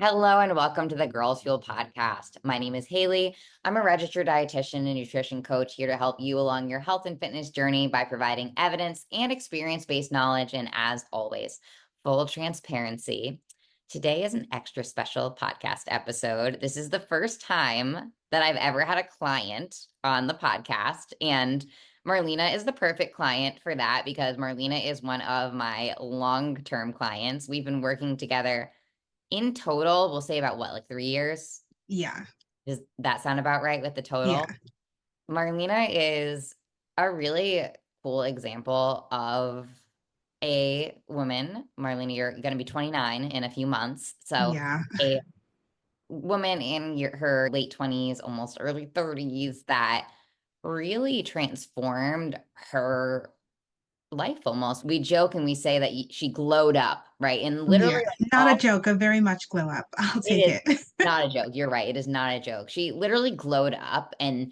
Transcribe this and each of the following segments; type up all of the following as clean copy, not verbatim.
Hello and welcome to the Girls Fuel podcast. My name is Haley. I'm a registered dietitian and nutrition coach here to help you along your health and fitness journey by providing evidence and experience-based knowledge. And as always, full transparency. Today is an extra special podcast episode. This is the first time that I've ever had a client on the podcast, and Marlena is the perfect client for that because Marlena is one of my long-term clients. We've been working together in total, we'll say about what, like 3 years? Yeah. Does that sound about right with the Yeah. total? Marlena is a really cool example of a woman. Marlena, you're going to be 29 in a few months. So, Yeah. a woman in her late 20s, almost early 30s, that really transformed her life almost. We joke and we say that she glowed up, right? And Yeah. literally, like Not a all joke, a very much glow up. I'll it take is it. not a joke. You're right. It is not a joke. She literally glowed up, and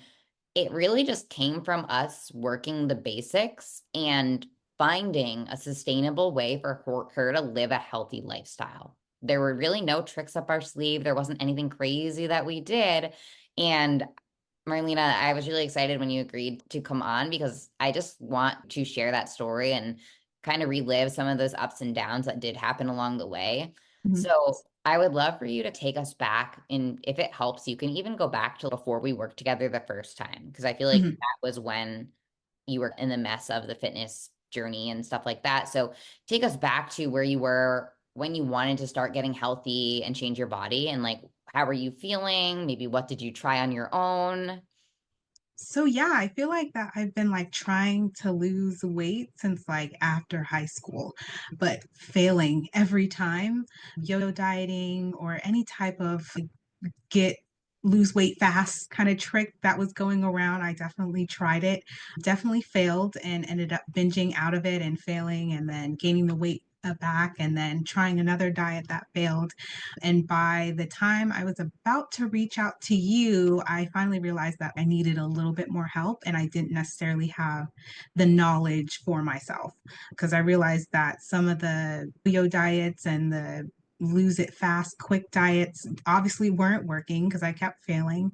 it really just came from us working the basics and finding a sustainable way for her to live a healthy lifestyle. There were really no tricks up our sleeve. There wasn't anything crazy that we did. And Marlena, I was really excited when you agreed to come on because I just want to share that story and kind of relive some of those ups and downs that did happen along the way. Mhm. So I would love for you to take us back, and if it helps, you can even go back to before we worked together the first time, because I feel like Mhm. that was when you were in the mess of the fitness journey and stuff like that. So take us back to where you were when you wanted to start getting healthy and change your body, and like how were you feeling? Maybe what did you try on your own? So yeah, I feel like that I've been like trying to lose weight since like after high school, but failing every time. Yo-yo dieting or any type of like, get lose weight fast kind of trick that was going around. I definitely tried it, definitely failed and ended up binging out of it and failing and then gaining the weight back and then trying another diet that failed. And by the time I was about to reach out to you, I finally realized that I needed a little bit more help and I didn't necessarily have the knowledge for myself because I realized that some of the yo diets and the lose it fast, quick diets obviously weren't working because I kept failing.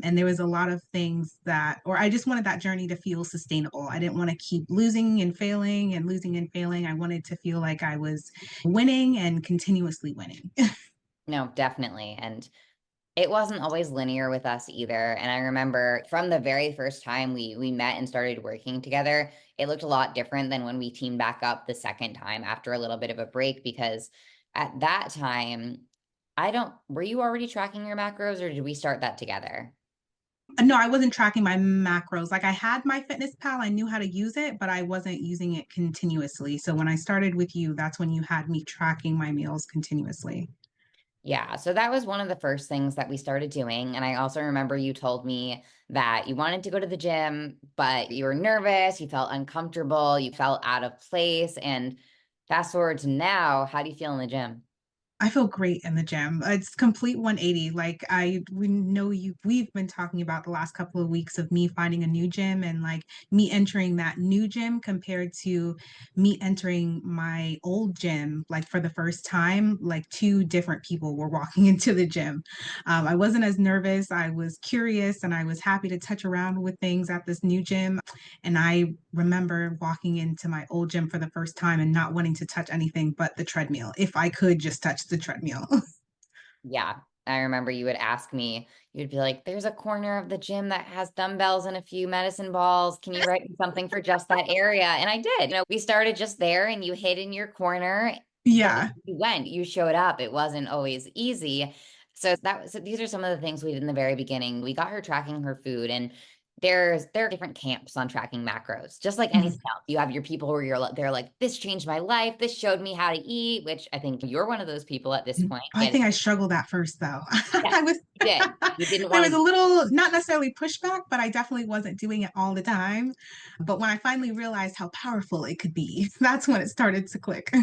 And there was a lot of things that, or I just wanted that journey to feel sustainable. I didn't want to keep losing and failing and losing and failing. I wanted to feel like I was winning and continuously winning. No, definitely. And it wasn't always linear with us either. And I remember from the very first time we met and started working together, it looked a lot different than when we teamed back up the second time after a little bit of a break, because at that time, I don't, were you already tracking your macros or did we start that together? No, I wasn't tracking my macros. Like I had my Fitness Pal, I knew how to use it, but I wasn't using it continuously. So when I started with you, that's when you had me tracking my meals continuously. Yeah, so that was one of the first things that we started doing. And I also remember you told me that you wanted to go to the gym, but you were nervous, you felt uncomfortable, you felt out of place. And fast forward to now, how do you feel in the gym? I feel great in the gym. It's complete 180. Like we know we've been talking about the last couple of weeks of me finding a new gym and like me entering that new gym compared to me entering my old gym, like for the first time, like two different people were walking into the gym. I wasn't as nervous. I was curious and I was happy to touch around with things at this new gym. And I remember walking into my old gym for the first time and not wanting to touch anything but the treadmill. If I could just touch the treadmill. Yeah, I remember you would ask me, you'd be like, there's a corner of the gym that has dumbbells and a few medicine balls. Can you write me something for just that area? And I did. We started just there and you hid in your corner, but Yeah. you went, you showed up. It wasn't always easy. So these are some of the things we did in the very beginning. We got her tracking her food, and there are different camps on tracking macros, just like anything else. You have your people where they're like, this changed my life, this showed me how to eat, which I think you're one of those people at this point. I think I struggled at first though. Yeah, I was you did. You didn't there want was a to. little not necessarily pushback, but I definitely wasn't doing it all the time. But when I finally realized how powerful it could be, that's when it started to click.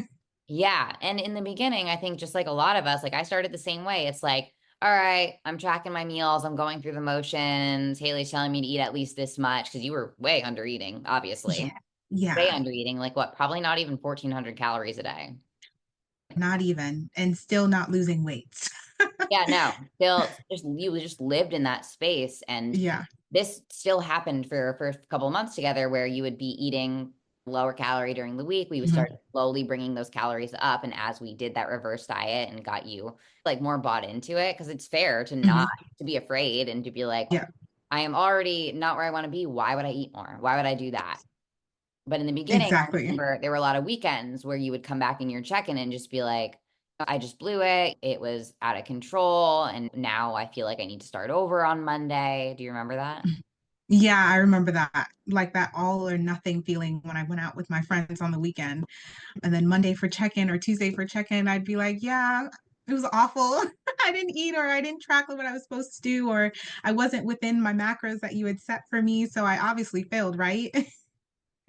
Yeah. And in the beginning, I think just like a lot of us, like I started the same way. It's like, all right, I'm tracking my meals. I'm going through the motions. Haley's telling me to eat at least this much because you were way under eating, Yeah. obviously. Way Yeah. under eating. Like what? Probably not even 1,400 calories a day. Not even and still not losing weight. Yeah, no, still just you just lived in that space. And Yeah. this still happened for a couple of months together where you would be eating lower calorie during the week. We would start Mhm. slowly bringing those calories up. And as we did that reverse diet and got you like more bought into it, because it's fair to not Mhm. to be afraid and to be like, Yeah, I am already not where I want to be. Why would I eat more? Why would I do that? But in the beginning, I exactly. remember there were a lot of weekends where you would come back in your check-in and just be like, I just blew it. It was out of control. And now I feel like I need to start over on Monday. Do you remember that? Yeah, I remember that. Like that all or nothing feeling when I went out with my friends on the weekend. And then Monday for check-in or Tuesday for check-in, I'd be like, yeah, it was awful. I didn't eat or I didn't track what I was supposed to do or I wasn't within my macros that you had set for me. So I obviously failed, right?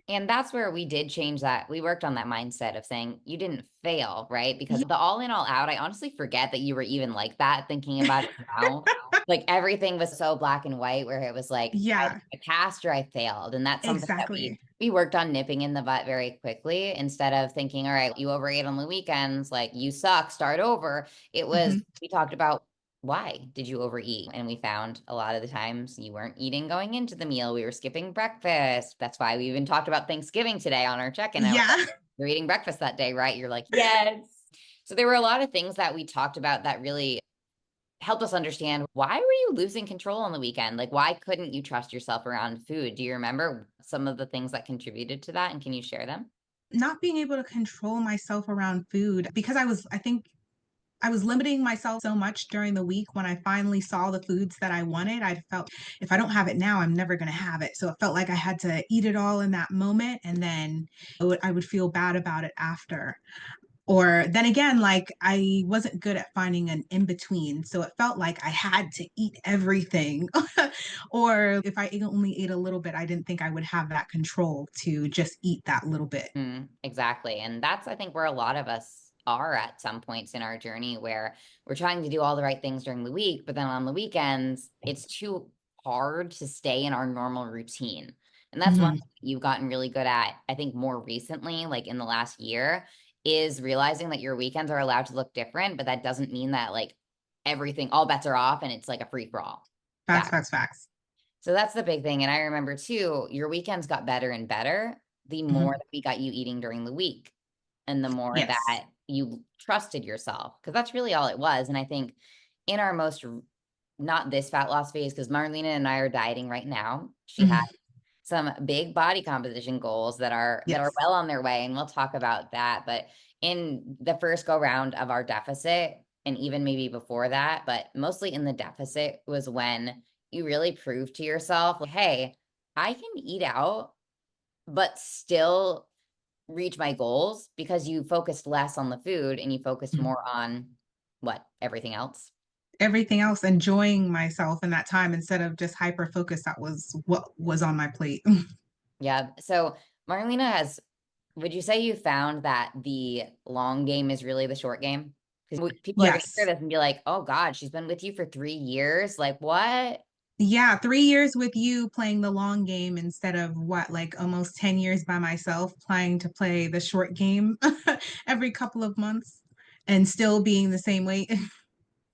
And that's where we did change that. We worked on that mindset of saying you didn't fail, right? Because Yeah. the all in, all out, I honestly forget that you were even like that thinking about it now. Like everything was so black and white where it was like Yeah, I passed or I failed. And that's something that exactly. we worked on nipping in the butt very quickly instead of thinking, all right, you overate on the weekends, like you suck, start over. It was Hmm. we talked about why did you overeat? And we found a lot of the times you weren't eating going into the meal. We were skipping breakfast. That's why we even talked about Thanksgiving today on our check-in. I was like, Yeah. you're eating breakfast that day, right? You're like, yes. So there were a lot of things that we talked about that really helped us understand why were you losing control on the weekend? Like, why couldn't you trust yourself around food? Do you remember some of the things that contributed to that? And can you share them? Not being able to control myself around food because I think I was limiting myself so much during the week when I finally saw the foods that I wanted. I felt if I don't have it now, I'm never going to have it. So it felt like I had to eat it all in that moment and then I would feel bad about it after. Or then again, like I wasn't good at finding an in between. So it felt like I had to eat everything. Or if I only ate a little bit, I didn't think I would have that control to just eat that little bit. Exactly. And that's, I think, where a lot of us are at some points in our journey where we're trying to do all the right things during the week, but then on the weekends, it's too hard to stay in our normal routine. And that's one Mhm. thing you've gotten really good at, I think, more recently, like in the last year, is realizing that your weekends are allowed to look different, but that doesn't mean that like everything, all bets are off and it's like a free for all. Facts, facts, facts. So that's the big thing. And I remember too, your weekends got better and better the more Mhm. that we got you eating during the week and the more Yes. that you trusted yourself. Because that's really all it was. And I think in our not this fat loss phase, because Marlena and I are dieting right now. She had Mhm. some big body composition goals that are Yes. well on their way, and we'll talk about that. But in the first go round of our deficit, and even maybe before that, but mostly in the deficit was when you really proved to yourself, like, hey, I can eat out, but still reach my goals because you focused less on the food and you focused Mhm. more on what everything else. Everything else, enjoying myself in that time instead of just hyper focused. That was what was on my plate. Yeah. So Marlena has, would you say you found that the long game is really the short game? Because people are going to hear Yes. this and be like, oh God, she's been with you for 3 years. Like, what? Yeah, 3 years with you playing the long game instead of what, like almost 10 years by myself trying to play the short game every couple of months and still being the same weight.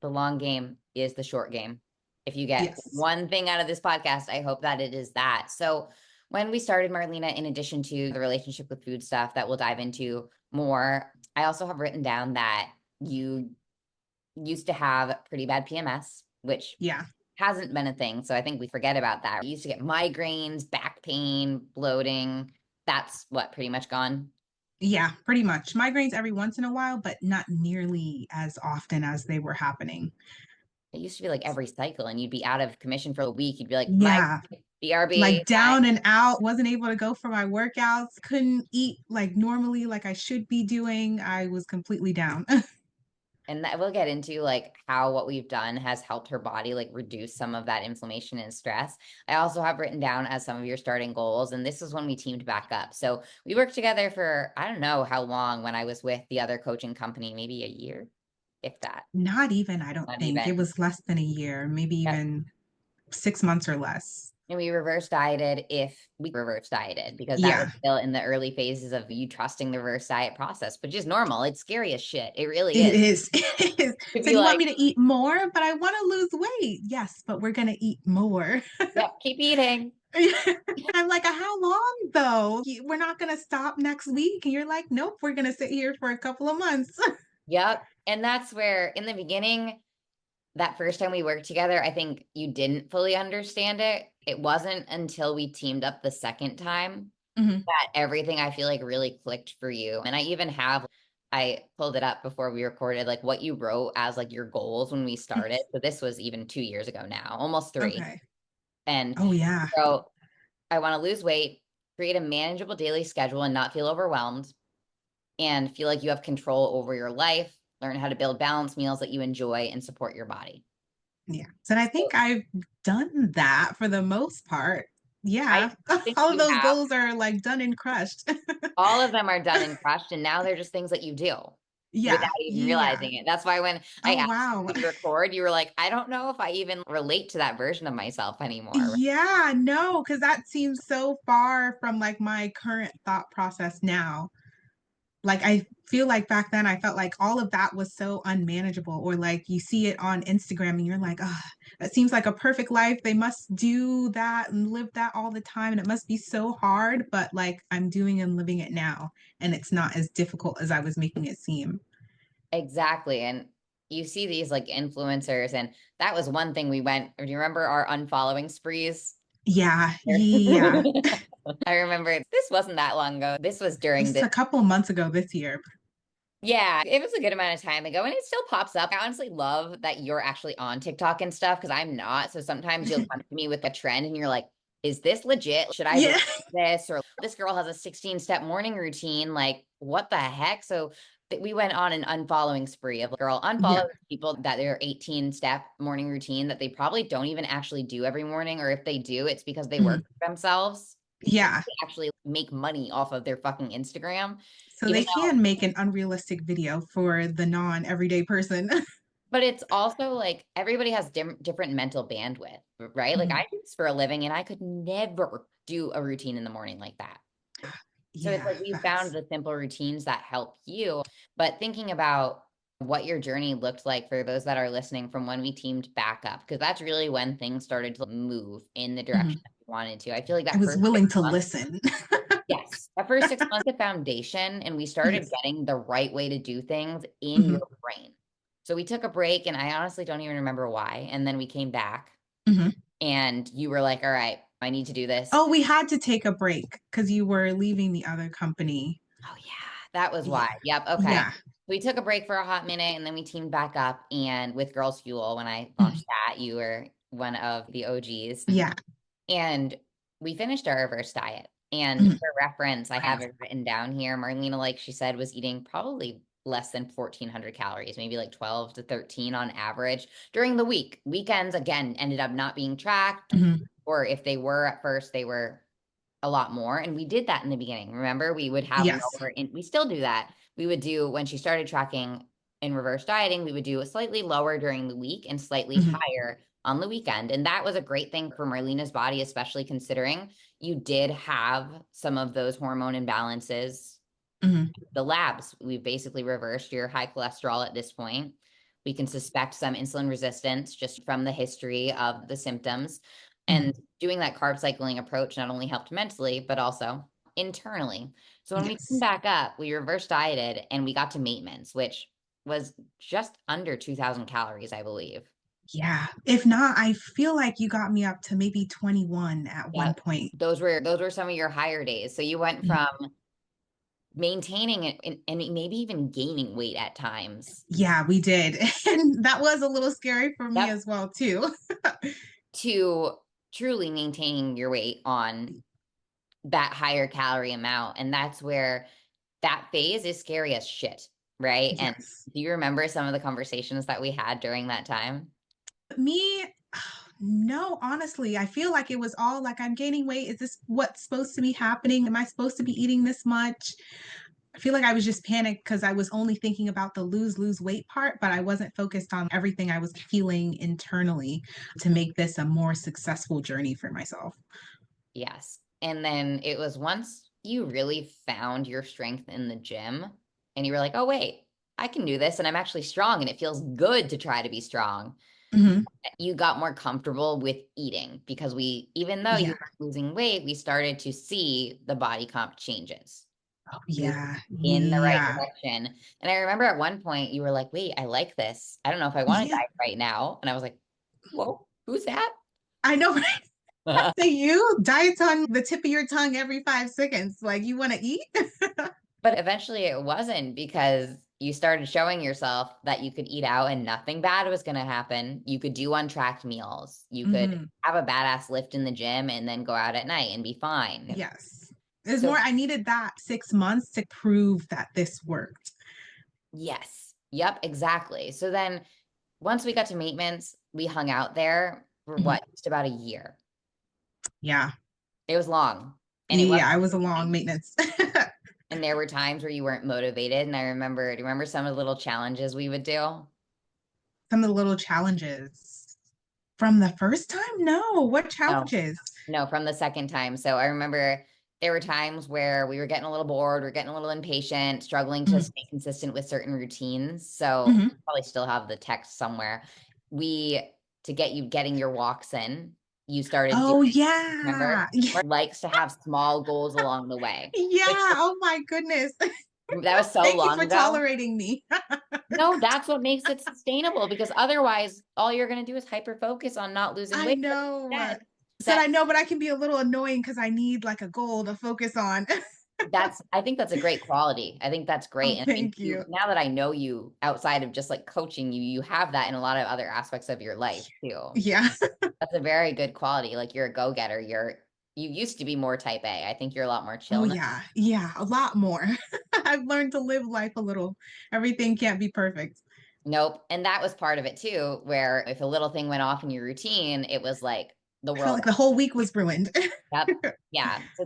The long game is the short game. If you get Yes. one thing out of this podcast, I hope that it is that. So, when we started Marlena, in addition to the relationship with food stuff that we'll dive into more, I also have written down that you used to have pretty bad PMS, which Yeah. hasn't been a thing. So, I think we forget about that. You used to get migraines, back pain, bloating. That's what pretty much gone. Yeah, pretty much. Migraines every once in a while, but not nearly as often as they were happening. It used to be like every cycle, and you'd be out of commission for a week. You'd be like, my Yeah, BRB, like down and out, wasn't able to go for my workouts, couldn't eat like normally, like I should be doing. I was completely down. and that we'll get into like how what we've done has helped her body like reduce some of that inflammation and stress. I also have written down as some of your starting goals, and this is when we teamed back up. So we worked together for I don't know how long when I was with the other coaching company, maybe a year, if that. Not even, I don't Not think. It even. was less than a year, maybe Yep. even 6 months or less. And we reverse dieted if we reverse dieted because that was Yeah, still in the early phases of you trusting the reverse diet process, which is normal. It's scary as shit. It really it is. is. It is. To So be you want like, me to eat more, but I want to lose weight. Yes, but we're gonna eat more. yep, keep eating. I'm like, how long though? We're not gonna stop next week. And you're like, nope, we're gonna sit here for a couple of months. Yep. And that's where in the beginning, that first time we worked together, I think you didn't fully understand it. It wasn't until we teamed up the second time Mhm. that everything I feel like really clicked for you. And I even have, I pulled it up before we recorded, like what you wrote as like your goals when we started. So this was even 2 years ago now, almost three. Okay. And Oh yeah. so I want to lose weight, create a manageable daily schedule and not feel overwhelmed and feel like you have control over your life, learn how to build balanced meals that you enjoy and support your body. Yeah. So I So think I've done that for the most part. I Yeah. think All of you those have goals are like done and crushed. all of them are done and crushed, and now they're just things that you do without Yeah. even Yeah. realizing it. That's why when I Oh asked wow. you to record, you were like, I don't know if I even relate to that version of myself anymore. Yeah, no, because that seems so far from like my current thought process now. Like I feel like back then I felt like all of that was so unmanageable, or like you see it on Instagram and you're like, oh, that seems like a perfect life. They must do that and live that all the time, and it must be so hard, but like I'm doing and living it now, and it's not as difficult as I was making it seem. Exactly. And you see these like influencers, and that was one thing we went. Do you remember our unfollowing sprees? Yeah, yeah. I remember this wasn't that long ago. This was during This is the a couple of months ago this year. yeah, it was a good amount of time ago and it still pops up. I honestly love that you're actually on TikTok and stuff because I'm not. So sometimes you'll come to me with a trend and you're like, is this legit? Should I believe Yeah. this? Or this girl has a 16-step morning routine. Like, what the heck? So we went on an unfollowing spree of girl, unfollow Yeah. people that their 18-step morning routine that they probably don't even actually do every morning. Or if they do, it's because they work Mhm. for themselves and Yeah. they actually make money off of their fucking Instagram. So Even they can make an unrealistic video for the non-everyday person. but it's also like everybody has different mental bandwidth, right? Like Mhm. I do this for a living and I could never do a routine in the morning like that. So it's Yeah, like we found facts. the simple routines that help you. But thinking about what your journey looked like for those that are listening from when we teamed back up, because that's really when things started to move in the direction Mhm. that we wanted to. I feel like I that was first six willing to months, listen. yes, that first 6 months, the foundation, and we started Yes. getting the right way to do things in Mhm. your brain. So we took a break, and I honestly don't even remember why. And then we came back, Mhm. and you were like, all right, I need to do this. Oh, we had to take a break because you were leaving the other company. Oh, yeah, that was Yeah. why. Yep. Okay. Yeah. We took a break for a hot minute and then we teamed back up. And with Girls Fuel, when I Mhm. launched that, you were one of the OGs. Yeah. And we finished our reverse diet. And Mhm. for reference, I have it written down here. Marlena, like she said, was eating probably less than 1,400 calories, maybe like 12 to 13 on average during the week. Weekends, again, ended up not being tracked. Mhm. Or if they were at first, they were a lot more. And we did that in the beginning. Remember, we would have Yes. lower, and we still do that. We would do when she started tracking in reverse dieting, we would do a slightly lower during the week and slightly Mhm. higher on the weekend. And that was a great thing for Marlena's body, especially considering you did have some of those hormone imbalances. Mhm. The labs, we've basically reversed your high cholesterol at this point. We can suspect some insulin resistance just from the history of the symptoms. And Mhm. doing that carb cycling approach not only helped mentally, but also internally. So when we came Yes. back up, we reverse dieted and we got to maintenance, which was just under 2,000 calories, I believe. Yeah. If not, I feel like you got me up to maybe 21 at Yeah. one point. Those were some of your higher days. So you went Mhm. from maintaining it and maybe even gaining weight at times. Yeah, we did. And that was a little scary for me Yep. as well, too. To truly maintaining your weight on that higher calorie amount. And that's where that phase is scary as shit, right? And Yes. do you remember some of the conversations that we had during that time? Me, no, honestly, I feel like it was all like, I'm gaining weight. Is this what's supposed to be happening? Am I supposed to be eating this much? I feel like I was just panicked because I was only thinking about the lose weight part, but I wasn't focused on everything I was feeling internally to make this a more successful journey for myself. Yes. And then it was once you really found your strength in the gym and you were like, oh, wait, I can do this and I'm actually strong and it feels good to try to be strong. Hmm. You got more comfortable with eating because even though you Yeah. were losing weight, we started to see the body comp changes Oh, move yeah. in the right Yeah. direction. And I remember at one point you were like, wait, I like this. I don't know if I want to Yeah. diet right now. And I was like, whoa, who's that? I know, right? So you diets on the tip of your tongue every 5 seconds. Like you want to eat? But eventually it wasn't because you started showing yourself that you could eat out and nothing bad was going to happen. You could do untracked meals. You could Hmm. have a badass lift in the gym and then go out at night and be fine. Yes. It's more, So, I needed that 6 months to prove that this worked. yes. Yep, exactly. So then once we got to maintenance, we hung out there for Mhm. what, just about a year. Yeah. It was long and it Yeah. wasn't I was a long easy. maintenance. And there were times where you weren't motivated. And I remember, do you remember some of the little challenges we would do? Some of the little challenges from the first time? No. What No. challenges? No, from the second time. So I remember there were times where we were getting a little bored, we are getting a little impatient, struggling to Mhm. stay consistent with certain routines. So Mhm. probably still have the text somewhere. We to get you getting your walks in, you started doing, Oh, remember, yeah. likes to have small goals along the way, which Yeah. Oh, my goodness. that was so Thank you long for ago. tolerating me. No, that's what makes it sustainable because otherwise all you're going to do is hyper focus on not losing I weight. But know. instead, Said set I know, but I can be a little annoying because I need like a goal to focus on. I think that's a great quality. I think that's great. Oh, And I think thank you, you. now that I know you outside of just like coaching you, you have that in a lot of other aspects of your life too. Yeah. That's a very good quality. Like you're a go-getter. You used to be more type A. I think you're a lot more Oh, chill now. yeah. Yeah. A lot more. I've learned to live life a little. Everything can't be perfect. Nope. And that was part of it too, where if a little thing went off in your routine, it was like the I felt world. like the whole week was ruined. Yep. Yeah. So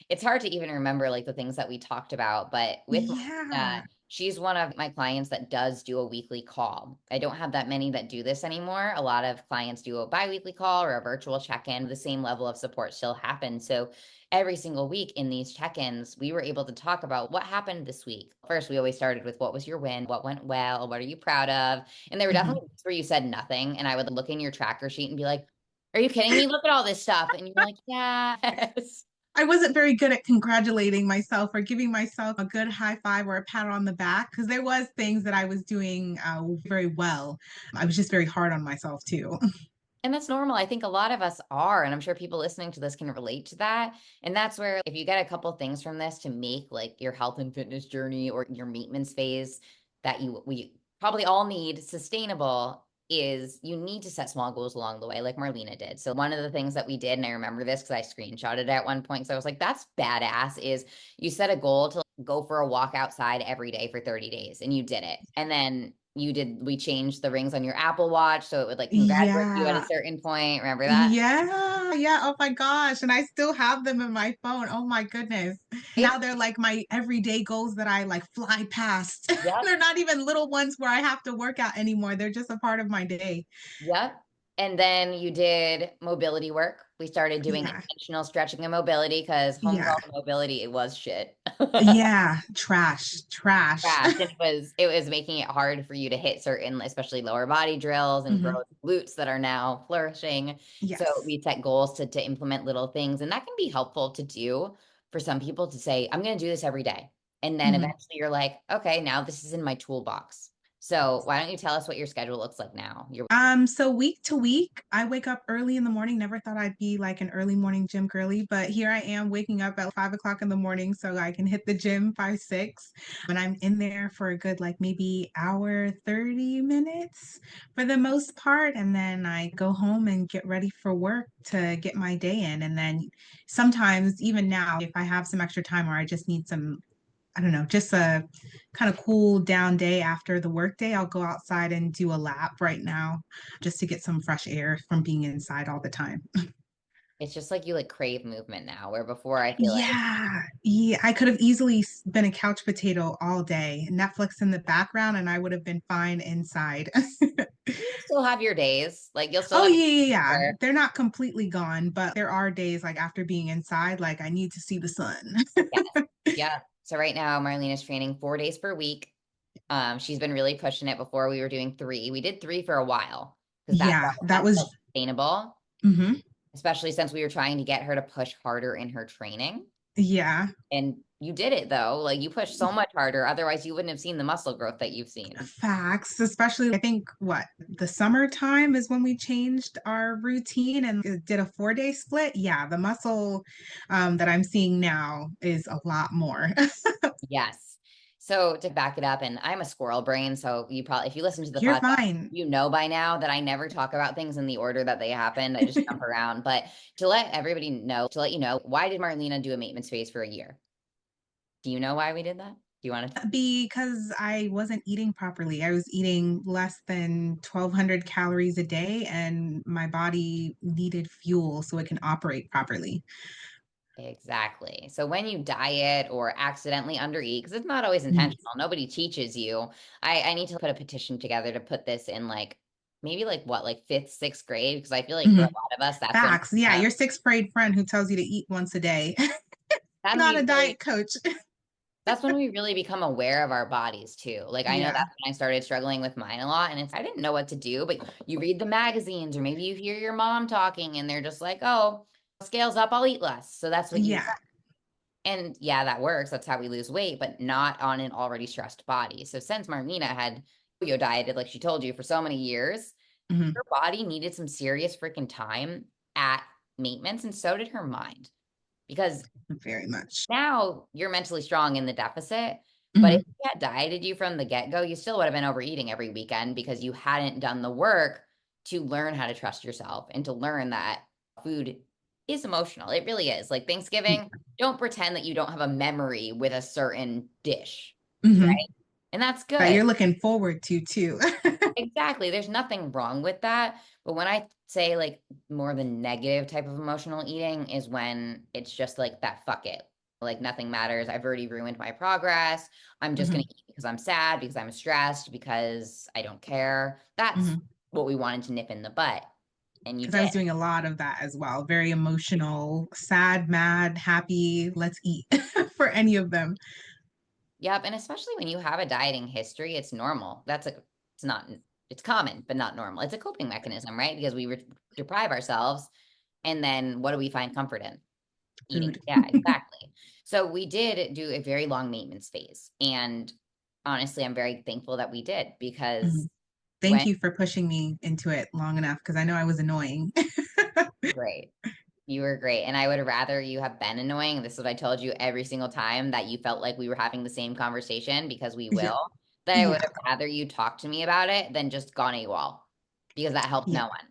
it's hard to even remember like the things that we talked about. But with Yeah. Marlena, she's one of my clients that does do a weekly call. I don't have that many that do this anymore. A lot of clients do a biweekly call or a virtual check-in. The same level of support still happens. So every single week in these check-ins, we were able to talk about what happened this week. First, we always started with what was your win, what went well, what are you proud of? And there were Mhm. definitely weeks where you said nothing. And I would look in your tracker sheet and be like, are you kidding me? Look at all this stuff. And you're like, yes. I wasn't very good at congratulating myself or giving myself a good high five or a pat on the back because there was things that I was doing very well. I was just very hard on myself too. And that's normal. I think a lot of us are, and I'm sure people listening to this can relate to that. And that's where if you get a couple things from this to make like your health and fitness journey or your maintenance phase that we probably all need sustainable is you need to set small goals along the way, like Marlena did. So one of the things that we did, and I remember this because I screenshotted it at one point. So I was like, that's badass, is you set a goal to go for a walk outside every day for 30 days and you did it. And then we changed the rings on your Apple Watch so it would like congratulate you at a Yeah. certain point. Remember that? Yeah. Yeah. Oh my gosh. And I still have them in my phone. Oh my goodness. Right? Now they're like my everyday goals that I like fly past. Yep. They're not even little ones where I have to work out anymore. They're just a part of my day. Yep. And then you did mobility work. We started doing Yeah. intentional stretching and mobility because Yeah. homegrown mobility, it was shit. Yeah. Trash. Trash. Trash. And it was making it hard for you to hit certain, especially lower body drills and Hmm. grow glutes that are now flourishing. So Yes. we set goals to implement little things. And that can be helpful to do for some people to say, I'm going to do this every day. And then Mhm. eventually you're like, okay, now this is in my toolbox. So why don't you tell us what your schedule looks like now? So week to week, I wake up early in the morning. Never thought I'd be like an early morning gym girly, but here I am waking up at 5 o'clock in the morning so I can hit the gym by 6. And I'm in there for a good like maybe hour, 30 minutes for the most part. And then I go home and get ready for work to get my day in. And then sometimes, even now, if I have some extra time or I just need some, I don't know, just a kind of cool down day after the workday, I'll go outside and do a lap right now just to get some fresh air from being inside all the time. It's just like you like crave movement now, where before I feel like Yeah, yeah. I could have easily been a couch potato all day, Netflix in the background, and I would have been fine inside. you still have your days. Like you'll still Oh have yeah, yeah, yeah. your They're not completely gone, but there are days like after being inside, like I need to see the sun. yes. Yeah. So right now Marlena's training 4 days per week. She's been really pushing it. Before we were doing three. We did three for a while because that Yeah, that that was felt sustainable, mhm. especially since we were trying to get her to push harder in her training. Yeah. And you did it though. Like you pushed so much harder. Otherwise, you wouldn't have seen the muscle growth that you've seen. Facts, especially I think what the summertime is when we changed our routine and did a 4 day split. Yeah, the muscle that I'm seeing now is a lot more. Yes. So to back it up, and I'm a squirrel brain, so you probably, if you listen to the You're podcast, fine. you know by now that I never talk about things in the order that they happened. I just jump around. But to let everybody know, to let you know, why did Marlena do a maintenance phase for a year? Do you know why we did that? Do you want to? Because I wasn't eating properly. I was eating less than 1,200 calories a day, and my body needed fuel so it can operate properly. Exactly. So when you diet or accidentally undereat, because it's not always Mhm. intentional, nobody teaches you. I need to put a petition together to put this in like maybe like what, like fifth, sixth grade? Because I feel like for a Mhm. lot of us, that's when Facts. Yeah, your sixth grade friend who tells you to eat once a day, then not a we really diet coach. that's when we really become aware of our bodies too. Like I know Yeah. that's when I started struggling with mine a lot. And it's I didn't know what to do, but you read the magazines or maybe you hear your mom talking and they're just like, oh, scales up, I'll eat less. So that's what you Yeah. and yeah, that works. That's how we lose weight, but not on an already stressed body. So since Marlena had yo dieted, like she told you, for so many years, Mhm. her body needed some serious freaking time at maintenance, and so did her mind. Because Very much. now you're mentally strong in the deficit, but if Mhm. you had dieted you from the get-go, you still would have been overeating every weekend because you hadn't done the work to learn how to trust yourself and to learn that food is emotional. It really is. Like Thanksgiving, don't pretend that you don't have a memory with a certain dish, Mhm. right? And that's That good. you're looking forward to too. Exactly. There's nothing wrong with that. But when I say like more the negative type of emotional eating is when it's just like that fuck it. Like nothing matters. I've already ruined my progress. I'm just going Mhm. to eat because I'm sad, because I'm stressed, because I don't care. That's Mhm. what we wanted to nip in the butt. And you Because I did. was doing a lot of that as well. Very emotional, sad, mad, happy, let's eat for any of them. Yep. And especially when you have a dieting history, it's normal. It's not, it's common, but not normal. It's a coping mechanism, right? Because we deprive ourselves. And then what do we find comfort in? Eating. Food. Yeah, exactly. So we did do a very long maintenance phase. And honestly, I'm very thankful that we did because Mhm. Thank when you for pushing me into it long enough because I know I was annoying. great, you were great. And I would rather you have been annoying. This is what I told you every single time that you felt like we were having the same conversation because we Yeah. will. That I would Yeah. have rather you talk to me about it than just gone AWOL because that helped Yeah. no one.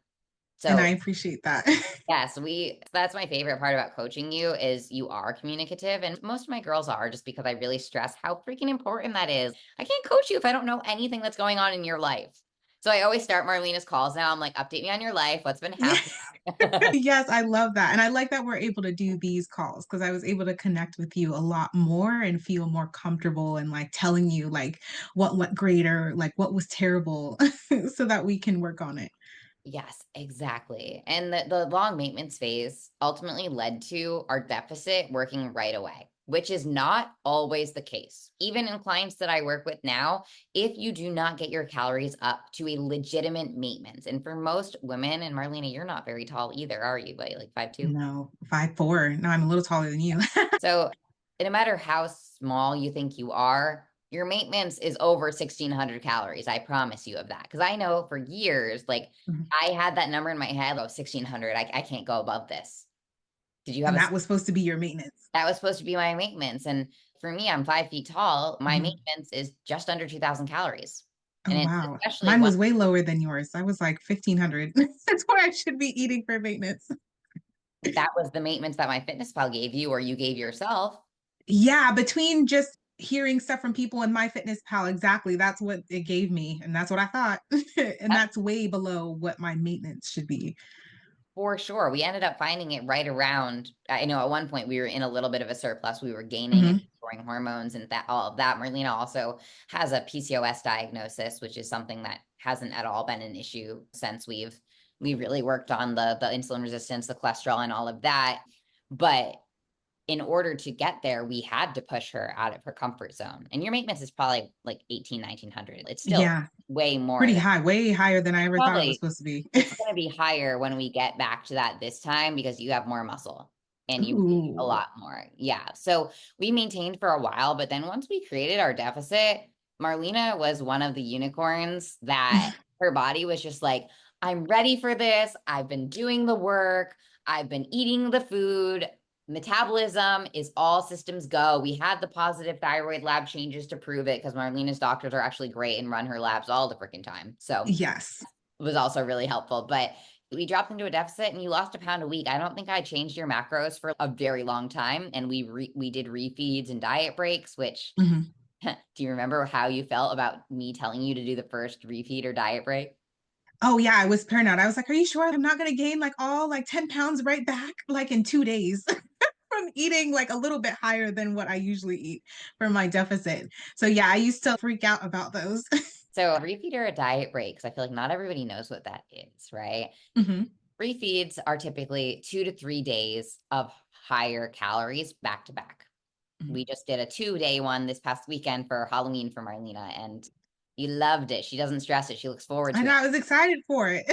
And I So appreciate that. yes, that's my favorite part about coaching you is you are communicative and most of my girls are just because I really stress how freaking important that is. I can't coach you if I don't know anything that's going on in your life. So I always start Marlena's calls now. I'm like, update me on your life. What's been Yeah. happening? Yes, I love that. And I like that we're able to do these calls because I was able to connect with you a lot more and feel more comfortable and like telling you like what went great or like what was terrible so that we can work on it. Yes, exactly. And the long maintenance phase ultimately led to our deficit working right away, which is not always the case. Even in clients that I work with now, if you do not get your calories up to a legitimate maintenance, and for most women, and Marlena, you're not very tall either, are you? Like 5'2"? No, 5'4". No, I'm a little taller than you. So no matter how small you think you are, your maintenance is over 1,600 calories. I promise you of that. Because I know for years, like Mhm. I had that number in my head of 1,600. I can't go above this. Did you have And a, that was supposed to be your maintenance. that was supposed to be my maintenance. And for me, I'm 5 feet tall. My Mhm. maintenance is just under 2,000 calories. Oh, And it's wow. especially Mine when was way lower than yours. I was like 1,500. That's what I should be eating for maintenance. that was the maintenance that my fitness pal gave you or you gave yourself. Yeah, between just hearing stuff from people in MyFitnessPal, exactly. That's what it gave me. And that's what I thought. And Yep. that's way below what my maintenance should be. For sure. We ended up finding it right around, I know at one point we were in a little bit of a surplus. We were gaining and Hmm. storing hormones and that all of that. Marlena also has a PCOS diagnosis, which is something that hasn't at all been an issue since we really worked on the insulin resistance, the cholesterol and all of that. But in order to get there, we had to push her out of her comfort zone. And your maintenance is probably like 18, 1900. It's still Yeah, way more pretty than high, way higher than I ever thought it was probably supposed to be. it's going to be higher when we get back to that this time because you have more muscle and you weigh a Ooh. lot more. Yeah. So we maintained for a while, but then once we created our deficit, Marlena was one of the unicorns that her body was just like, I'm ready for this. I've been doing the work. I've been eating the food. Metabolism is all systems go. We had the positive thyroid lab changes to prove it because Marlena's doctors are actually great and run her labs all the freaking time. So Yes. was also really helpful. But we dropped into a deficit and you lost a pound a week. I don't think I changed your macros for a very long time. And we did refeeds and diet breaks, which Hmm. do you remember how you felt about me telling you to do the first refeed or diet break? Oh yeah, I was paranoid. I was like, "Are you sure I'm not gonna gain like all like 10 pounds right back like in 2 days?" From eating like a little bit higher than what I usually eat for my deficit. So yeah, I used to freak out about those. So refeed or a diet break, because I feel like not everybody knows what that is, right? Hmm. Refeeds are typically 2 to 3 days of higher calories back to back. We just did a 2 day one this past weekend for Halloween for Marlena, and you loved it. She doesn't stress it. She looks forward I to know it. I was excited for it.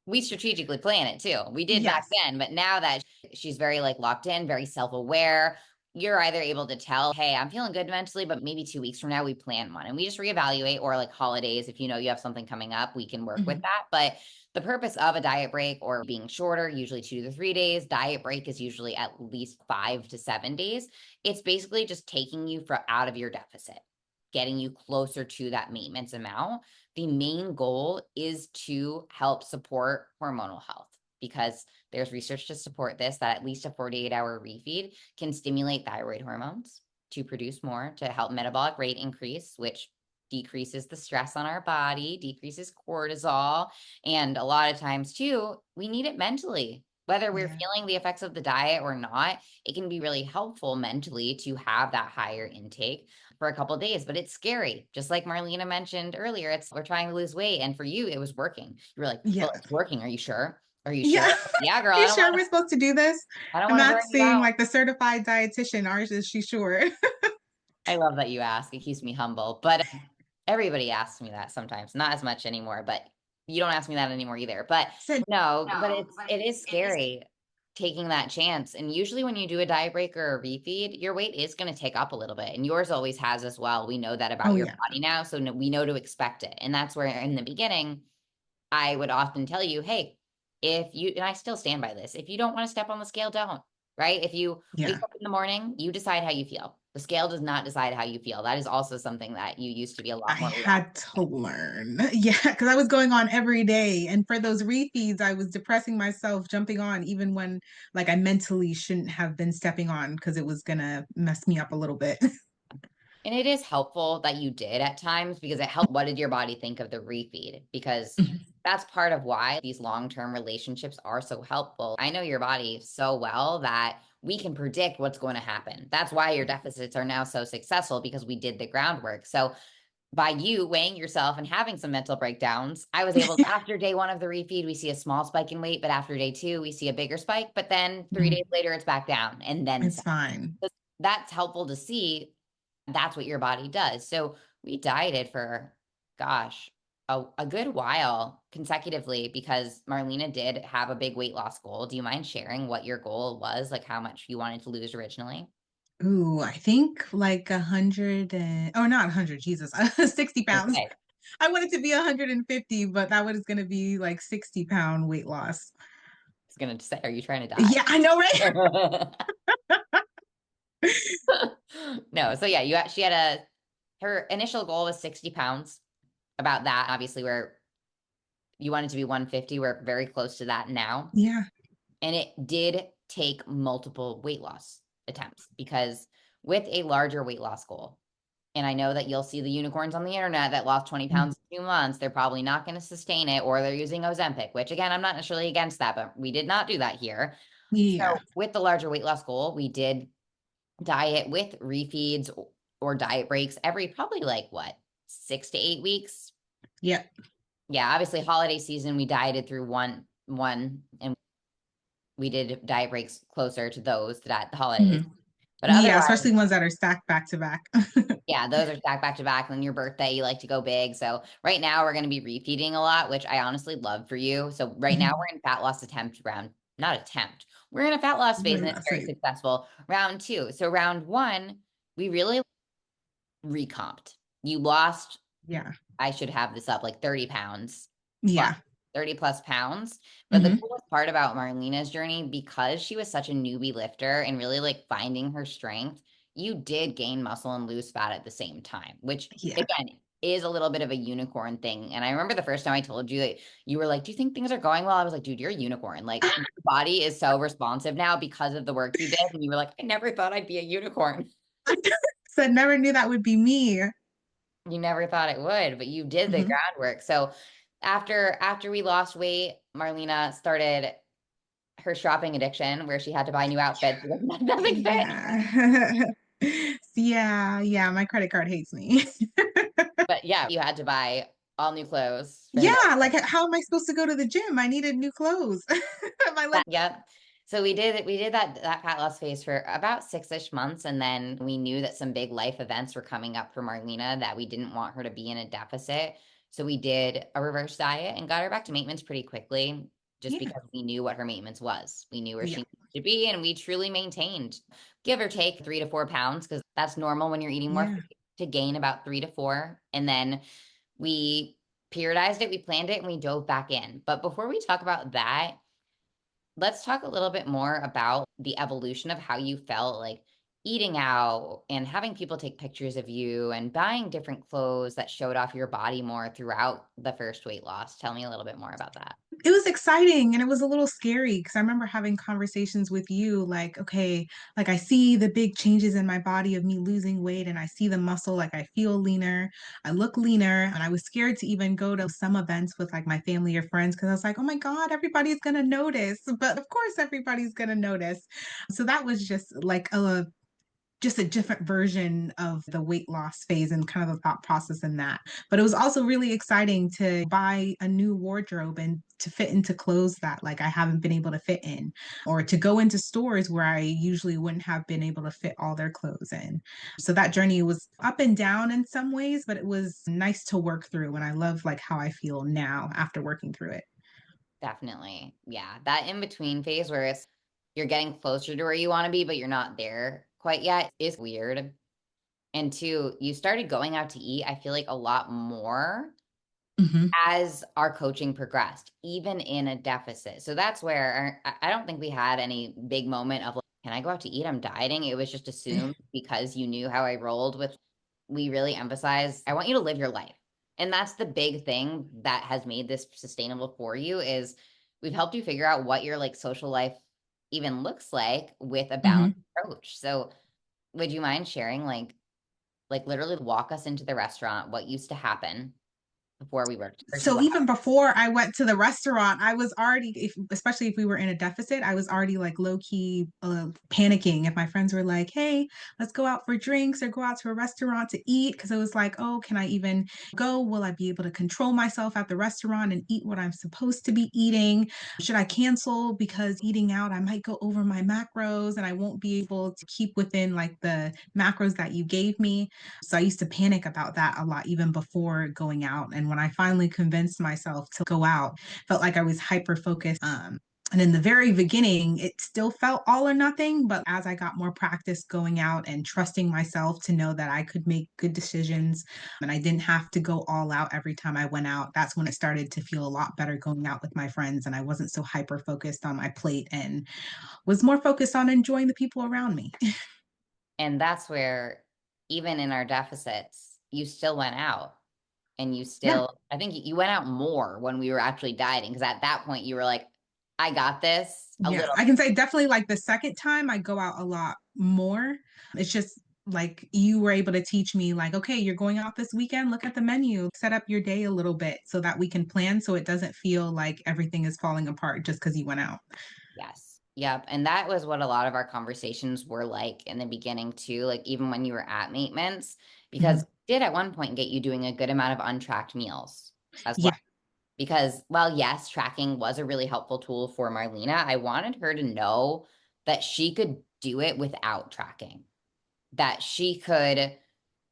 We strategically plan it too. We did back Yes. then, but now that she's very like locked in, very self-aware, you're either able to tell, hey, I'm feeling good mentally, but maybe 2 weeks from now we plan one and we just reevaluate, or like holidays, if you know you have something coming up, we can work with Hmm. that. But the purpose of a diet break or being shorter, usually 2 to 3 days, diet break is usually at least 5 to 7 days. It's basically just taking you out of your deficit, getting you closer to that maintenance amount. The main goal is to help support hormonal health because there's research to support this, that at least a 48-hour refeed can stimulate thyroid hormones to produce more to help metabolic rate increase, which decreases the stress on our body, decreases cortisol. And a lot of times too, we need it mentally. Whether we're Yeah. feeling the effects of the diet or not, it can be really helpful mentally to have that higher intake for a couple of days, but it's scary. Just like Marlena mentioned earlier, it's we're trying to lose weight. And for you, it was working. You were like, Yeah. well, it's working. Are you sure? Are you Yeah. sure? Are Yeah, girl, you sure we're supposed to do this? I don't I'm want to burn you asking out. like the certified dietitian, ours is she sure? I love that you ask. It keeps me humble. But everybody asks me that sometimes, not as much anymore, but you don't ask me that anymore either. But Said no, but it is scary taking that chance. And usually when you do a diet break or a refeed, your weight is going to take up a little bit. And yours always has as well. We know that about oh your yeah. body now. So we know to expect it. And that's where in the beginning, I would often tell you, hey, if you, and I still stand by this, if you don't want to step on the scale, don't, right? If you wake Yeah. up in the morning, you decide how you feel. The scale does not decide how you feel. That is also something that you used to be a I lot more relaxed. had to learn. Yeah, because I was going on every day. And for those refeeds, I was depressing myself, jumping on, even when like I mentally shouldn't have been stepping on because it was gonna mess me up a little bit. And it is helpful that you did at times because it helped. What did your body think of the refeed? Because that's part of why these long-term relationships are so helpful. I know your body so well that we can predict what's going to happen. That's why your deficits are now so successful because we did the groundwork. So by you weighing yourself and having some mental breakdowns, I was able to, after day one of the refeed, we see a small spike in weight, but after day two, we see a bigger spike, but then 3 days later, it's back down and then It's fine. that's helpful to see that's what your body does. So we dieted for, gosh, a good while consecutively because Marlena did have a big weight loss goal. Do you mind sharing what your goal was, like how much you wanted to lose originally? Ooh, I think like 100 and oh not 100, Jesus, 60 pounds. Okay. I wanted to be 150, but that was gonna be like 60-pound weight loss. I was gonna say, are you trying to die? Yeah, I know, right? No, so yeah, she had her initial goal was 60 pounds. About that, obviously, where you wanted to be 150, we're very close to that now. Yeah. And it did take multiple weight loss attempts because with a larger weight loss goal, and I know that you'll see the unicorns on the internet that lost 20 pounds 2 months, they're probably not going to sustain it, or they're using Ozempic, which again, I'm not necessarily against that, but we did not do that here. Yeah. So with the larger weight loss goal, we did diet with refeeds or diet breaks every probably like what, 6 to 8 weeks. Yep. Yeah, obviously holiday season, we dieted through one, and we did diet breaks closer to those that the holidays. Mhm. But Yeah, otherwise, especially ones that are stacked back to back. yeah, those are stacked back to back. And your birthday, you like to go big. So right now we're going to be refeeding a lot, which I honestly love for you. So right now Mhm. we're in fat loss attempt round, not attempt. We're in a fat loss phase, and it's very Same. successful. Round two. So round one, we really recomped. You lost, Yeah. I should have this up, like 30 pounds plus, Yeah. 30 plus pounds. But the Hmm. coolest part about Marlena's journey, because she was such a newbie lifter and really like finding her strength, you did gain muscle and lose fat at the same time, which Yeah. again is a little bit of a unicorn thing. And I remember the first time I told you that, you were like, "Do you think things are going well?" I was like, "Dude, you're a unicorn. Like, your body is so responsive now because of the work you did." And you were like, "I never thought I'd be a unicorn." So I never knew that would be me. You never thought it would, but you did the Hmm. groundwork. So after we lost weight, Marlena started her shopping addiction where she had to buy new outfits because nothing fit. Yeah. Yeah, yeah, my credit card hates me. But yeah, you had to buy all new clothes for the Yeah, like how am I supposed to go to the gym? I needed new clothes. My leg. Yep. So we did that fat loss phase for about 6-ish months, and then we knew that some big life events were coming up for Marlena that we didn't want her to be in a deficit. So we did a reverse diet and got her back to maintenance pretty quickly, just Yeah, because we knew what her maintenance was. We knew where she yeah, needed to be, and we truly maintained, give or take 3 to 4 pounds, because that's normal when you're eating more yeah. food, to gain about 3 to 4. And then we periodized it, we planned it, and we dove back in. But before we talk about that, let's talk a little bit more about the evolution of how you felt like eating out and having people take pictures of you and buying different clothes that showed off your body more throughout the first weight loss. Tell me a little bit more about that. It was exciting and it was a little scary because I remember having conversations with you like, okay, like I see the big changes in my body of me losing weight and I see the muscle, like I feel leaner, I look leaner. And I was scared to even go to some events with like my family or friends because I was like, oh my God, everybody's going to notice. But of course, everybody's going to notice. So that was just a different version of the weight loss phase and kind of the thought process in that. But it was also really exciting to buy a new wardrobe and to fit into clothes that like I haven't been able to fit in, or to go into stores where I usually wouldn't have been able to fit all their clothes in. So that journey was up and down in some ways, but it was nice to work through. And I love like how I feel now after working through it. Definitely. Yeah. That in between phase where you're getting closer to where you want to be, but you're not there quite yet is weird. And two, you started going out to eat, I feel like a lot more Hmm. as our coaching progressed, even in a deficit. So that's where I don't think we had any big moment of like, can I go out to eat? I'm dieting. It was just assumed because you knew how I rolled with, we really emphasize, I want you to live your life. And that's the big thing that has made this sustainable for you is we've helped you figure out what your like social life even looks like with a balanced Hmm. approach. So would you mind sharing like literally walk us into the restaurant, what used to happen before we worked versus So what even before I went to the restaurant, I was already, especially if we were in a deficit, I was already like low key panicking if my friends were like, "Hey, let's go out for drinks or go out to a restaurant to eat." Because it was like, "Oh, can I even go? Will I be able to control myself at the restaurant and eat what I'm supposed to be eating? Should I cancel because eating out, I might go over my macros and I won't be able to keep within like the macros that you gave me?" So I used to panic about that a lot, even before going out. And when I finally convinced myself to go out, felt like I was hyper focused. And in the very beginning, it still felt all or nothing. But as I got more practice going out and trusting myself to know that I could make good decisions and I didn't have to go all out every time I went out, that's when it started to feel a lot better going out with my friends. And I wasn't so hyper focused on my plate and was more focused on enjoying the people around me. and that's where even in our deficits, you still went out and you Yeah. still, I think you went out more when we were actually dieting because at that point you were like, I got this a Yeah, little. I can say definitely like the second time I go out a lot more. It's just like you were able to teach me like, okay, you're going out this weekend, look at the menu, set up your day a little bit so that we can plan so it doesn't feel like everything is falling apart just because you went out. Yes. Yep. And that was what a lot of our conversations were like in the beginning too, like even when you were at maintenance, because Mhm. we did at one point get you doing a good amount of untracked meals as well. Yeah. Because, well, yes, tracking was a really helpful tool for Marlena. I wanted her to know that she could do it without tracking, that she could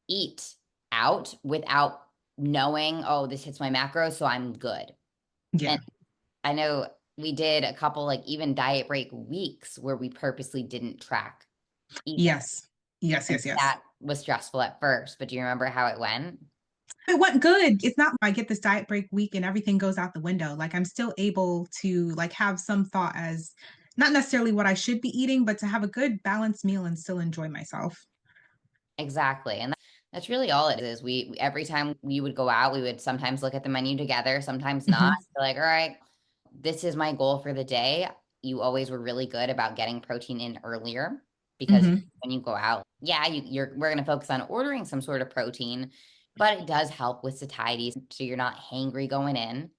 eat out without knowing, oh, this hits my macros, so I'm good. And Yeah. I know we did a couple, like even diet break weeks where we purposely didn't track eating. Yes. Yes, And yes, yes. that was stressful at first, but do you remember how it went? It went good. It's not I get this diet break week and everything goes out the window. Like I'm still able to like have some thought as not necessarily what I should be eating, but to have a good balanced meal and still enjoy myself. Exactly. And that's really all it is. Every time we would go out, we would sometimes look at the menu together, sometimes not. Hmm. We're like, all right, this is my goal for the day. You always were really good about getting protein in earlier because Hmm. when you go out, yeah, we're going to focus on ordering some sort of protein, but it does help with satiety. So you're not hangry going in.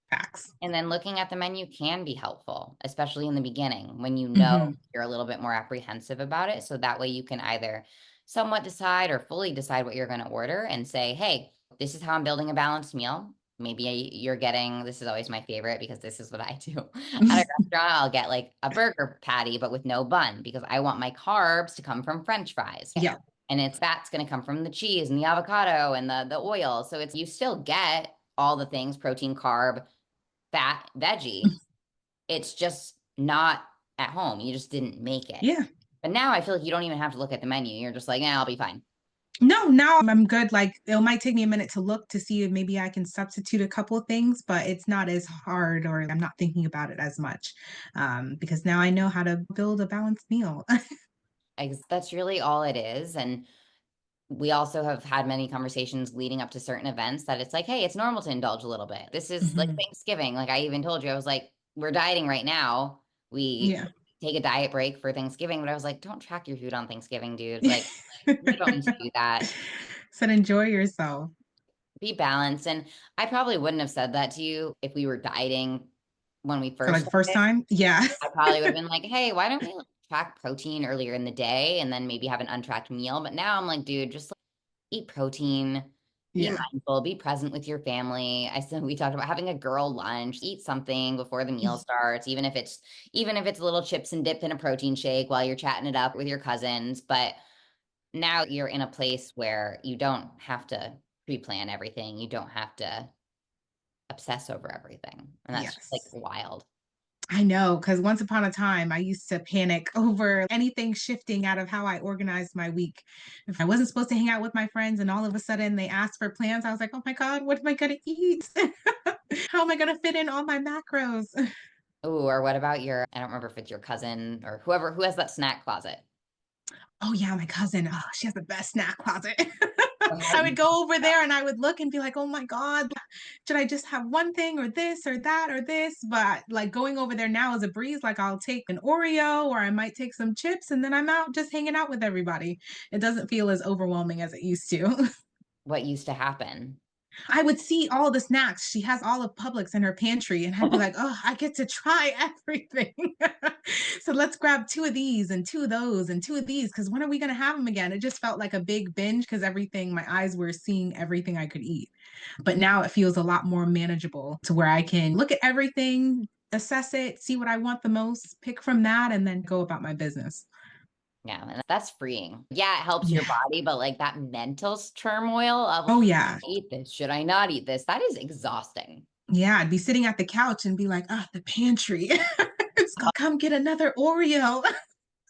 Facts. And then looking at the menu can be helpful, especially in the beginning when you know Hmm. you're a little bit more apprehensive about it. So that way you can either somewhat decide or fully decide what you're going to order and say, hey, this is how I'm building a balanced meal. Maybe you're getting, this is always my favorite because this is what I do at a restaurant. I'll get like a burger patty, but with no bun because I want my carbs to come from French fries. Yeah. And it's fat's going to come from the cheese and the avocado and the oil. So it's you still get all the things protein, carb, fat, veggie. It's just not at home. You just didn't make it. Yeah. But now I feel like you don't even have to look at the menu. You're just like, yeah, I'll be fine. No, now I'm good. Like it might take me a minute to look to see if maybe I can substitute a couple of things, but it's not as hard or I'm not thinking about it as much because now I know how to build a balanced meal. That's really all it is. And we also have had many conversations leading up to certain events that it's like, hey, it's normal to indulge a little bit. This is like Hmm. Thanksgiving. Like I even told you, I was like, we're dieting right now. We Yeah. take a diet break for Thanksgiving, but I was like, don't track your food on Thanksgiving, dude. Like, you don't need to do that. Said enjoy yourself. Be balanced. And I probably wouldn't have said that to you if we were dieting when we For first like the first started. time? Yeah. I probably would have been like, hey, why don't we like, track protein earlier in the day and then maybe have an untracked meal? But now I'm like, dude, just like, eat protein, be Yeah. mindful, be present with your family. I said we talked about having a girl lunch, eat something before the meal starts, even if it's little chips and dip in a protein shake while you're chatting it up with your cousins. But now you're in a place where you don't have to pre-plan everything. You don't have to obsess over everything. And that's just like Yes. wild. I know, because once upon a time, I used to panic over anything shifting out of how I organized my week. If I wasn't supposed to hang out with my friends and all of a sudden they asked for plans, I was like, oh my God, what am I going to eat? How am I going to fit in all my macros? Ooh, or what about I don't remember if it's your cousin or whoever who has that snack closet. Oh, yeah, my cousin. Oh, she has the best snack closet. I Okay. would go over there and I would look and be like, oh my God, should I just have one thing or this or that or this? But like going over there now is a breeze. Like I'll take an Oreo or I might take some chips and then I'm out just hanging out with everybody. It doesn't feel as overwhelming as it used to. What used to happen? I would see all the snacks. She has all of Publix in her pantry, and I'd be like, oh, I get to try everything. So let's grab two of these and two of those and two of these because when are we going to have them again? It just felt like a big binge because everything, my eyes were seeing everything I could eat. But now it feels a lot more manageable to where I can look at everything, assess it, see what I want the most, pick from that, and then go about my business. Yeah, and that's freeing. Yeah, it helps your Yeah. body, but like that mental turmoil of Oh, yeah. eat this, should I not eat this? That is exhausting. Yeah. I'd be sitting at the couch and be like, ah, the pantry. It's come get another Oreo.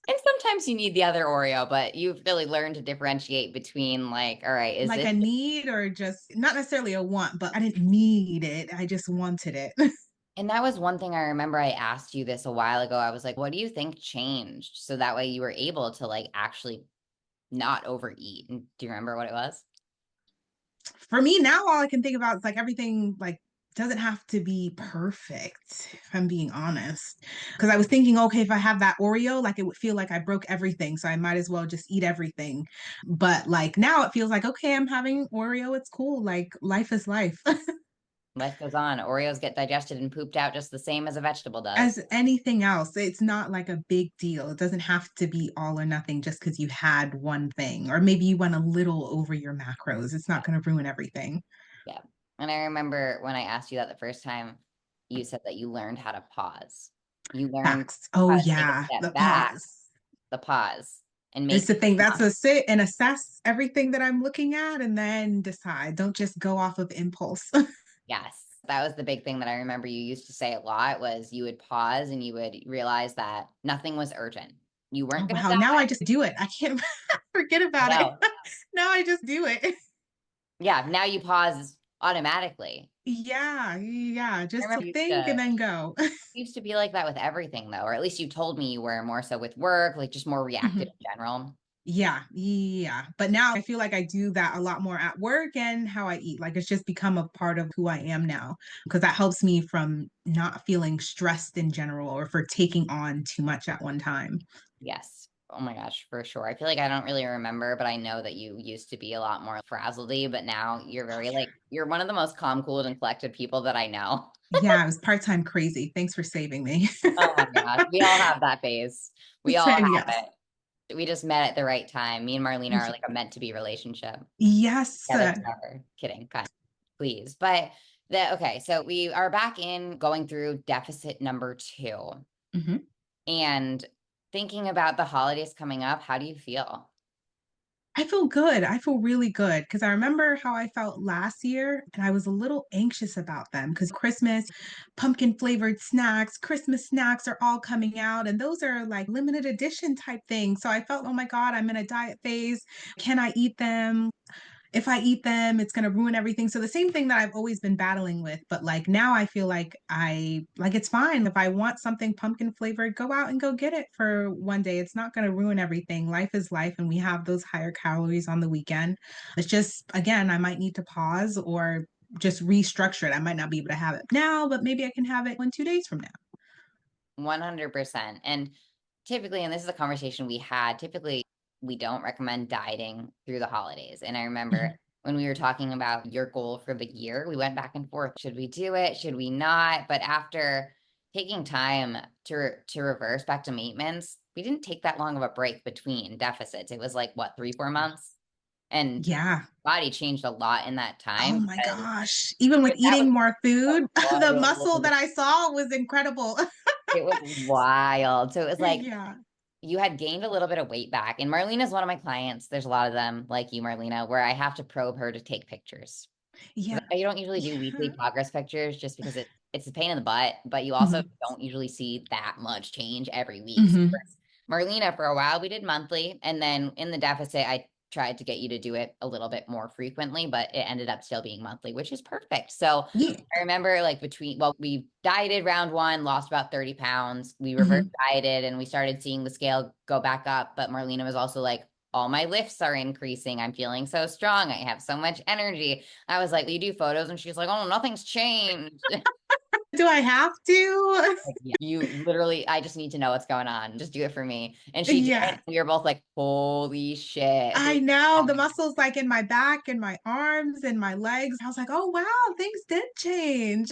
And sometimes you need the other Oreo, but you've really learned to differentiate between like, all right, is Like this a need or just not necessarily a want, but I didn't need it. I just wanted it. and that was one thing I remember I asked you this a while ago. I was like, what do you think changed? So that way you were able to like actually not overeat. And do you remember what it was? For me now, all I can think about is like everything like doesn't have to be perfect, if I'm being honest. Because I was thinking, okay, if I have that Oreo, like it would feel like I broke everything. So I might as well just eat everything. But like now it feels like, okay, I'm having Oreo. It's cool. Like life is life. Life goes on. Oreos get digested and pooped out just the same as a vegetable does. As anything else, it's not like a big deal. It doesn't have to be all or nothing just because you had one thing, or maybe you went a little over your macros. It's not going to ruin everything. Yeah. And I remember when I asked you that the first time, you said that you learned how to pause. You learned Facts. Oh, how to take a yeah. step The back, pause. the pause, and It's make the thing. That's response. a sit and assess everything that I'm looking at and then decide. Don't just go off of impulse. Yes. That was the big thing that I remember you used to say a lot was you would pause and you would realize that nothing was urgent. You Oh, weren't going to wow. Now die. I just do it. I can't forget I about it. know. Now I just do it. Yeah. Now you pause automatically. Yeah. Yeah. I Just to remember think and then go. used to be like that with everything though, or at least you told me you were more so with work, like just more reactive Mhm. in general. Yeah, yeah. But now I feel like I do that a lot more at work and how I eat. Like it's just become a part of who I am now because that helps me from not feeling stressed in general or for taking on too much at one time. Yes. Oh my gosh, for sure. I feel like I don't really remember, but I know that you used to be a lot more frazzledy, but now you're Oh, very like you're one of the most calm, cool, and collected people that I know. yeah. Yeah, I was part-time crazy. Thanks for saving me. Oh my gosh. We all have that phase. We all Same, have yes. it. We just met at the right time. Me and Marlena are Yeah. like a meant to be relationship. Yes. Yeah, that's never kidding. Kind of, please. But the okay, so we are back in going through deficit number 2. Mhm. And thinking about the holidays coming up, how do you feel? I feel good. I feel really good because I remember how I felt last year and I was a little anxious about them because Christmas, pumpkin flavored snacks, Christmas snacks are all coming out and those are like limited edition type things. So I felt, oh my God, I'm in a diet phase. Can I eat them? If I eat them, it's going to ruin everything. So the same thing that I've always been battling with, but like now I feel like it's fine. If I want something pumpkin flavored, go out and go get it for one day. It's not going to ruin everything. Life is life and we have those higher calories on the weekend. It's just again, I might need to pause or just restructure it. I might not be able to have it now, but maybe I can have it 2 days from now. 100%. And typically, and this is a conversation we had, typically we don't recommend dieting through the holidays. And I remember Mhm. when we were talking about your goal for the year, we went back and forth. Should we do it? Should we not? But after taking time to reverse back to maintenance, we didn't take that long of a break between deficits. It was like what, 3, 4 months? And Yeah. body changed a lot in that Oh time my because gosh. Even with that was eating more food, the muscle wild. that I saw was incredible. It was wild. So it was like Yeah. you had gained a little bit of weight back. And Marlena's one of my clients. There's a lot of them like you, Marlena, where I have to probe her to take pictures. Yeah. You don't usually do weekly Yeah. progress pictures just because it's a pain in the butt, but you also Mhm. don't usually see that much change every week. So Mhm. Marlena, for a while, we did monthly. And then in the deficit, I tried to get you to do it a little bit more frequently, but it ended up still being monthly, which is perfect. So Yeah. I remember like well, we dieted round 1, lost about 30 pounds. We reverse Mhm. dieted and we started seeing the scale go back up. But Marlena was also like, all my lifts are increasing. I'm feeling so strong. I have so much energy. I was like, "Will you do photos?" And she's like, "Oh, nothing's changed." Do I have to? Like, yeah. You literally, I just need to know what's going on. Just do it for me. And she did it. Yeah. We were both like, holy shit. So I know the muscles like in my back and my arms and my legs. I was like, oh wow, things did change.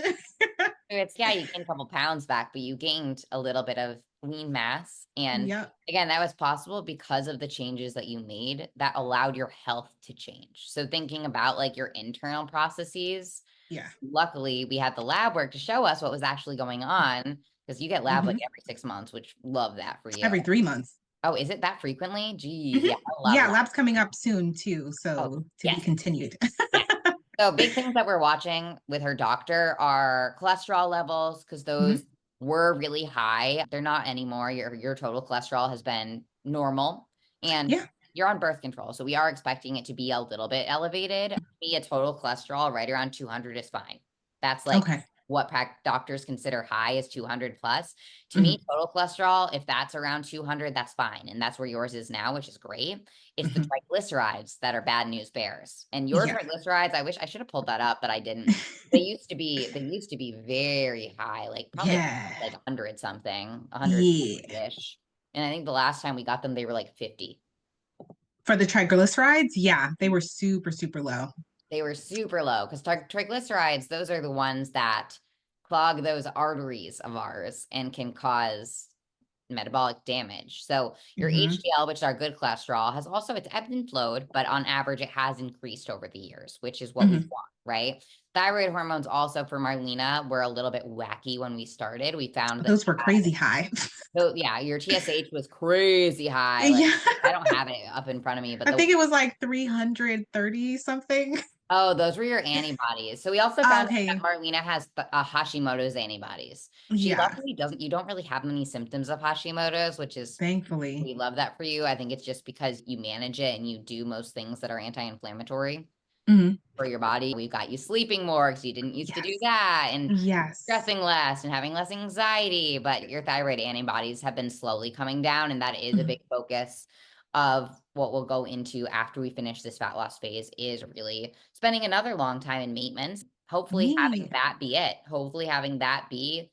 it's, yeah, you gained a couple pounds back, but you gained a little bit of lean mass. And Yep. again, that was possible because of the changes that you made that allowed your health to change. So thinking about like your internal processes, Yeah. luckily we had the lab work to show us what was actually going on because you get lab like Mhm. every 6 months, which love that for you. Every 3 months. Oh, is it that frequently? Geez, Mhm. yeah, I love Yeah, lab. lab's coming up soon too, Oh, so to be yes, continued. yes. So big things that we're watching with her doctor are cholesterol levels because those Mhm. were really high. They're not anymore. Your total cholesterol has been normal and Yeah. you're on birth control. So we are expecting it to be a little bit elevated. Me, a total cholesterol right around 200 is fine. That's like Okay. what doctors consider high is 200 plus. To me, Hmm. total cholesterol, if that's around 200, that's fine. And that's where yours is now, which is great. It's the Hmm. triglycerides that are bad news bears. And your Yeah. triglycerides, I wish I should have pulled that up, but I didn't. They used to be very high, like probably Yeah. like 100 something, 100 Yeah. ish. And I think the last time we got them, they were like 50. For the triglycerides, yeah, they were super, super low. They were super low because triglycerides, those are the ones that clog those arteries of ours and can cause metabolic damage. So your Hmm. HDL, which is our good cholesterol, has also it's ebbed and flowed, but on average, it has increased over the years, which is what we Hmm. want, right? Thyroid hormones also for Marlena were a little bit wacky when we started. We found that Those were crazy high. so yeah, your TSH was crazy high. Like Yeah. I don't have it up in front of me, but I the think it was like 330 something. oh, those were your antibodies. So we also found out that Okay. Marlena has Hashimoto's antibodies. She Yeah. luckily doesn't, you don't really have many symptoms of Hashimoto's, which is, Thankfully. we love that for you. I think it's just because you manage it and you do most things that are anti-inflammatory Hmm. for your body. We've got you sleeping more because you didn't used to do Yes. that and Yes. stressing less and having less anxiety, but your thyroid antibodies have been slowly coming down. And that is a Mhm. big focus of what we'll go into after we finish this fat loss phase is really spending another long time in maintenance. Hopefully having Me. that be it. Hopefully having that be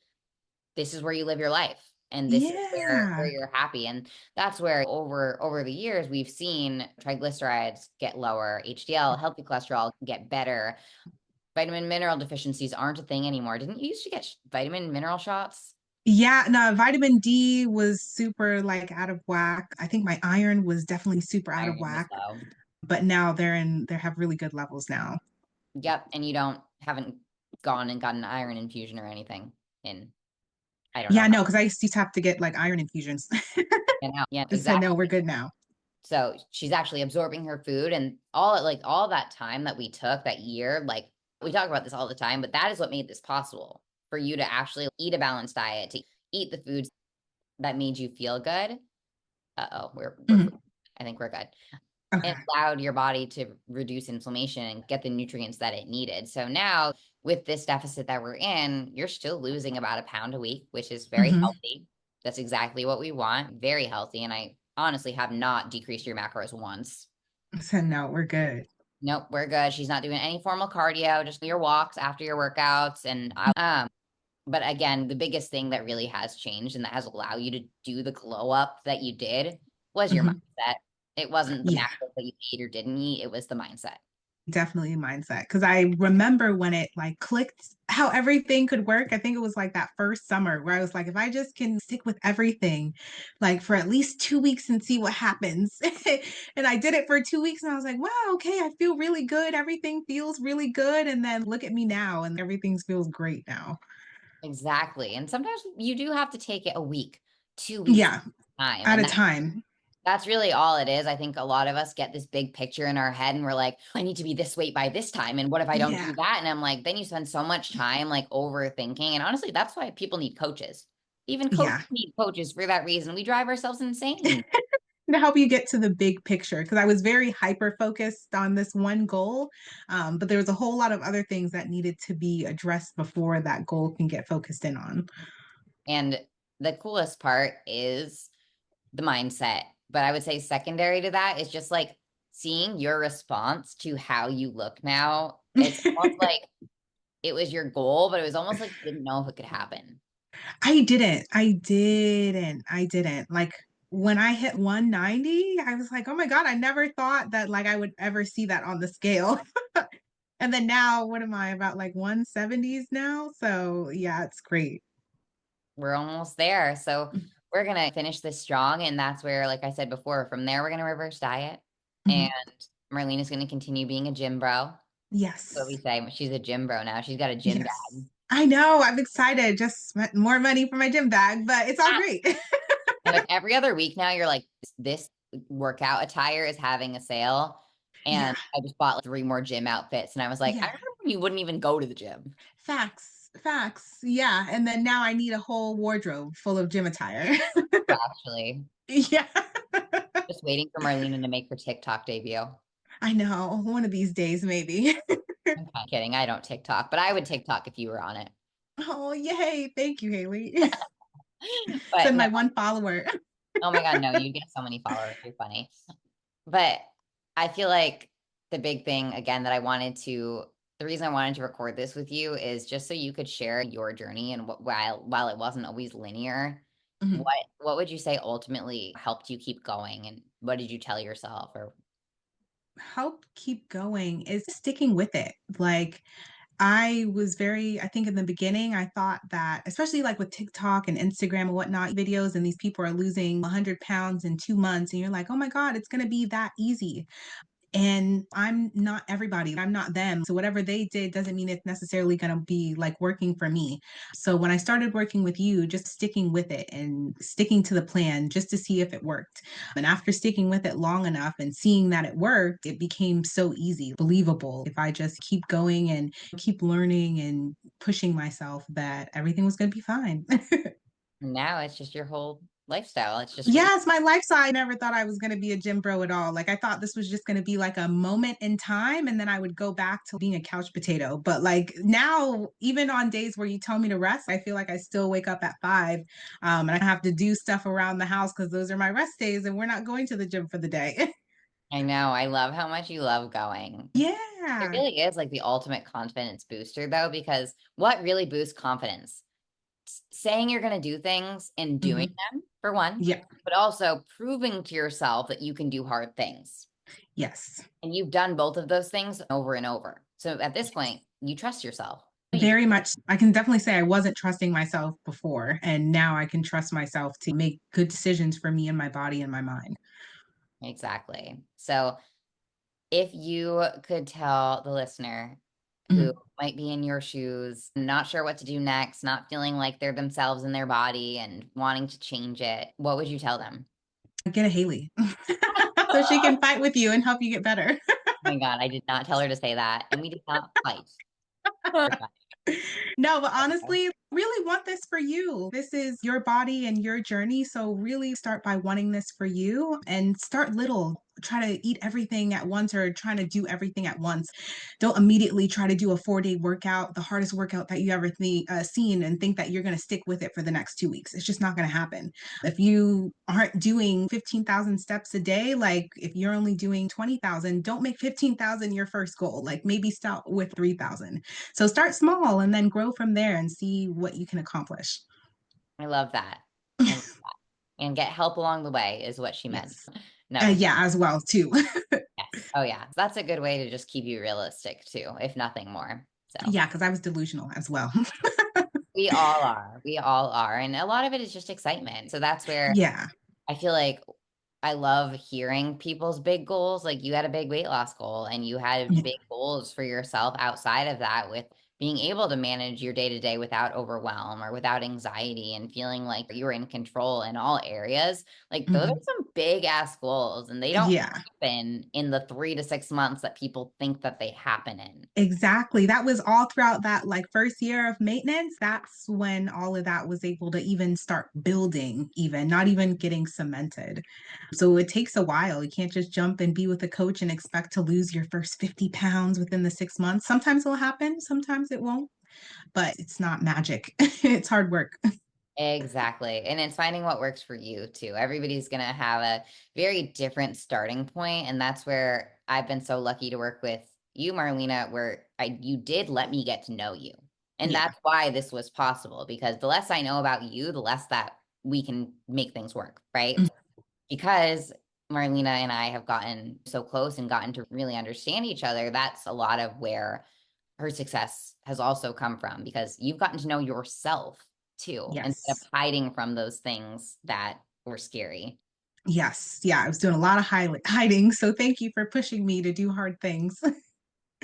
this is where you live your life and this is where Yeah. you're happy, and that's where over the years we've seen triglycerides get lower, HDL, healthy cholesterol get better. Vitamin mineral deficiencies aren't a thing anymore. Didn't you used to get vitamin mineral shots? Yeah, no, vitamin D was super like out of whack. I think my iron was definitely super out of Iron was whack, low. but now they have really good levels now. Yep, and you haven't gone and gotten an iron infusion or anything in I don't know Yeah, how. no, because I used to have to get like iron infusions. And now, yeah, So no, exactly. we're good now. So she's actually absorbing her food and all that time that we took that year, like we talk about this all the time, but that is what made this possible for you to actually eat a balanced diet, to eat the foods that made you feel good. Uh-oh, we're Mhm. I think we're good. And Okay. allowed your body to reduce inflammation and get the nutrients that it needed. So now with this deficit that we're in, you're still losing about a pound a week, which is very Hmm. healthy. That's exactly what we want. Very healthy. And I honestly have not decreased your macros once. So no, we're good. Nope, we're good. She's not doing any formal cardio, just your walks after your workouts. And but again, the biggest thing that really has changed and that has allowed you to do the glow up that you did was your Hmm. mindset. It wasn't the Yeah. macros that you ate or didn't eat, it was the mindset. Definitely mindset. Because I remember when it like clicked how everything could work. I think it was like that first summer where I was like, if I just can stick with everything, like for at least 2 weeks and see what happens. And I did it for 2 weeks and I was like, wow, okay, I feel really good. Everything feels really good. And then look at me now and everything feels great now. Exactly. And sometimes you do have to take it a week, 2 weeks Yeah, time. at And a time. that's really all it is. I think a lot of us get this big picture in our head and we're like, I need to be this weight by this time. And what if I don't do Yeah. that? And I'm like, then you spend so much time like overthinking. And honestly, that's why people need coaches. Even coaches Yeah. need coaches for that reason. We drive ourselves insane. To help you get to the big picture because I was very hyper focused on this one goal, but there was a whole lot of other things that needed to be addressed before that goal can get focused in on. And the coolest part is the mindset. But I would say secondary to that is just like seeing your response to how you look now. It's almost like it was your goal, but it was almost like you didn't know if it could happen. I didn't. Like when I hit 190, I was like, oh my God, I never thought that like I would ever see that on the scale. And then now, what am I about like 170s now? So yeah, it's great. We're almost there. So we're going to finish this strong. And that's where, like I said before, from there, we're going to reverse diet. And Mhm. Marlene is going to continue being a gym bro. What we Yes. say, she's a gym bro now. She's got a gym Yes. bag. I know. I'm excited. Just spent more money for my gym bag, but it's all great. And like every other week now, you're like, this workout attire is having a sale. Yeah. And I just bought like 3 more gym outfits. And I was like, I Yeah. remember when you wouldn't even go to the gym. Facts. Facts. Yeah. And then now I need a whole wardrobe full of gym attire. Actually, Yeah. just waiting for Marlena to make her TikTok debut. I know. One of these days, maybe. I'm not kidding. I don't TikTok, but I would TikTok if you were on it. Oh, yay. Thank you, Haley. But Send no, my one follower. oh my God, no, you get so many followers. You're funny. But I feel like the big thing again that the reason I wanted to record this with you is just so you could share your journey and while it wasn't always linear, Mhm. what would you say ultimately helped you keep going and what did you tell yourself or Help keep going is sticking with it. Like, I think in the beginning, I thought that, especially like with TikTok and Instagram and whatnot, videos, and these people are losing 100 pounds in 2 months, and you're like, oh my God, it's going to be that easy. And I'm not everybody. I'm not them. So whatever they did doesn't mean it's necessarily going to be like working for me. So when I started working with you, just sticking with it and sticking to the plan just to see if it worked. And after sticking with it long enough and seeing that it worked, it became so easy, believable. If I just keep going and keep learning and pushing myself, that everything was going to be fine. now it's just your whole lifestyle. It's just what you Yeah, it's my lifestyle. I never thought I was going to be a gym bro at all. Like, I thought this was just going to be like a moment in time and then I would go back to being a couch potato. But like now, even on days where you tell me to rest, I feel like I still wake up at 5, and I have to do stuff around the house because those are my rest days and we're not going to the gym for the day. I know. I love how much you love going. It Yeah. really is like the ultimate confidence booster, though, because what really boosts confidence? Saying you're going to do things and doing Hmm. them, for one, Yeah. but also proving to yourself that you can do hard things. Yes. And you've done both of those things over and over. So at this point, you trust yourself. Very much. I can definitely say I wasn't trusting myself before, and now I can trust myself to make good decisions for me and my body and my mind. Exactly. So if you could tell the listener who Mhm. might be in your shoes, not sure what to do next, not feeling like they're themselves in their body and wanting to change it, what would you tell them? Get a Haley so she can fight with you and help you get better. Oh my God, I did not tell her to say that. And we did not fight. No, but honestly, really want this for you. This is your body and your journey. So really start by wanting this for you and start little. Try to eat everything at once or trying to do everything at once. Don't immediately try to do a 4 day workout, the hardest workout that you ever seen, and think that you're going to stick with it for the next 2 weeks. It's just not going to happen. If you aren't doing 15,000 steps a day, like if you're only doing 20,000, don't make 15,000 your first goal. Like maybe start with 3,000. So start small and then grow from there and see what you can accomplish. I love that. I love that. And get help along the way is what she meant. Yes. No, Yeah, as well too. yes. Oh yeah. That's a good way to just keep you realistic too, if nothing more. So Yeah, because I was delusional as well. we all are. We all are. And a lot of it is just excitement. So that's where Yeah. I feel like I love hearing people's big goals. Like you had a big weight loss goal and you had Yeah. big goals for yourself outside of that with being able to manage your day to day without overwhelm or without anxiety and feeling like you were in control in all areas. Like those are Mhm. some big ass goals and they don't Yeah. happen in the 3 to 6 months that people think that they happen in. Exactly. That was all throughout that like first year of maintenance. That's when all of that was able to even start building, even not even getting cemented. So it takes a while. You can't just jump and be with a coach and expect to lose your first 50 pounds within the 6 months. Sometimes it'll happen, sometimes it won't, but it's not magic. It's hard work. Exactly. And it's finding what works for you too. Everybody's going to have a very different starting point, and that's where I've been so lucky to work with you, Marlena, where you did let me get to know you. And Yeah. that's why this was possible because the less I know about you, the less that we can make things work, right? Because Marlena and I have gotten so close and gotten to really understand each other, that's a lot of where her success has also come from because you've gotten to know yourself too, instead of Yes. hiding from those things that were scary. Yes. Yeah. I was doing a lot of hiding. So thank you for pushing me to do hard things.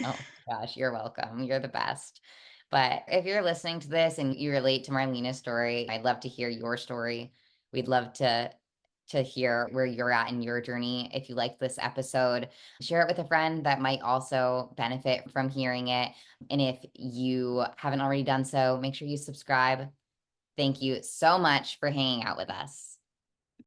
Oh gosh, you're welcome. You're the best. But if you're listening to this and you relate to Marlena's story, I'd love to hear your story. We'd love to hear where you're at in your journey. If you liked this episode, share it with a friend that might also benefit from hearing it. And if you haven't already done so, make sure you subscribe. Thank you so much for hanging out with us.